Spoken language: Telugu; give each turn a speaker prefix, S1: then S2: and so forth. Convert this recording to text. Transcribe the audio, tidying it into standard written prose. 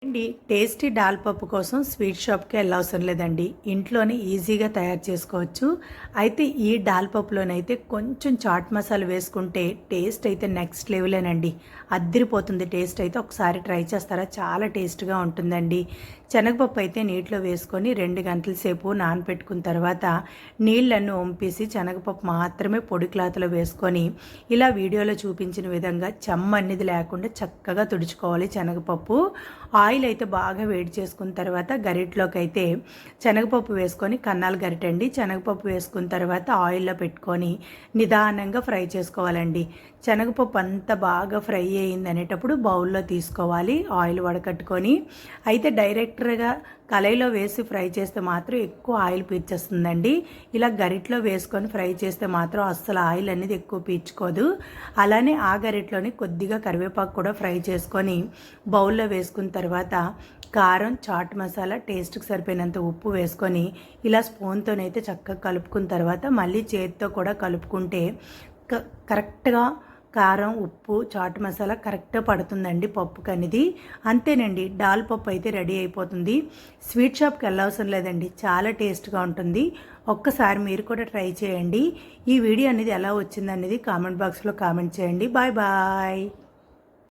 S1: అండి టేస్టీ దాల్ పప్పు కోసం స్వీట్ షాప్కి వెళ్ళవసరం లేదండి, ఇంట్లోనే ఈజీగా తయారు చేసుకోవచ్చు. అయితే ఈ దాల్ పప్పులోనైతే కొంచెం చాట్ మసాలా వేసుకుంటే టేస్ట్ అయితే నెక్స్ట్ లెవెలేనండి. అద్దిరిపోతుంది టేస్ట్ అయితే. ఒకసారి ట్రై చేస్తారా, చాలా టేస్ట్గా ఉంటుందండి. శనగపప్పు అయితే నీటిలో వేసుకొని 2 గంటల సేపు నానపెట్టుకున్న తర్వాత నీళ్ళನ್ನು వంపేసి శనగపప్పు మాత్రమే పొడి క్లాత్లో వేసుకొని ఇలా వీడియోలో చూపించిన విధంగా చెమ్మ అనేది లేకుండా చక్కగా తుడుచుకోవాలి శనగపప్పు. ఆయిల్ అయితే బాగా వేడి చేసుకున్న తర్వాత గరిటలోకి అయితే శనగపప్పు వేసుకొని, కన్నాలు గరిటండి, శనగపప్పు వేసుకున్న తర్వాత ఆయిల్లో పెట్టుకొని నిదానంగా ఫ్రై చేసుకోవాలండి. శనగపప్పు అంతా బాగా ఫ్రై అయ్యింది అనేటప్పుడు బౌల్లో తీసుకోవాలి ఆయిల్ వడకట్టుకొని. అయితే డైరెక్ట్గా కళాయిలో వేసి ఫ్రై చేస్తే మాత్రం ఎక్కువ ఆయిల్ పీల్చేస్తుందండి. ఇలా గరిటలో వేసుకొని ఫ్రై చేస్తే మాత్రం అస్సలు ఆయిల్ అనేది ఎక్కువ పీల్చుకోదు. అలానే ఆ గరిటలోని కొద్దిగా కరివేపాకు కూడా ఫ్రై చేసుకొని బౌల్లో వేసుకున్న తర్వాత కారం, చాట్ మసాలా, టేస్ట్కి సరిపోయినంత ఉప్పు వేసుకొని ఇలా స్పూన్తోనైతే చక్కగా కలుపుకున్న తర్వాత మళ్ళీ చేతితో కూడా కలుపుకుంటే కరెక్ట్గా కారం, ఉప్పు, చాట్ మసాలా కరెక్ట్గా పడుతుందండి పప్పుకి అనేది. అంతేనండి, దాల్ పప్పు అయితే రెడీ అయిపోతుంది. స్వీట్ షాప్కి వెళ్ళవసరం లేదండి, చాలా టేస్ట్గా ఉంటుంది. ఒక్కసారి మీరు కూడా ట్రై చేయండి. ఈ వీడియో అనేది ఎలా వచ్చిందనేది కామెంట్ బాక్స్లో కామెంట్ చేయండి. Bye bye.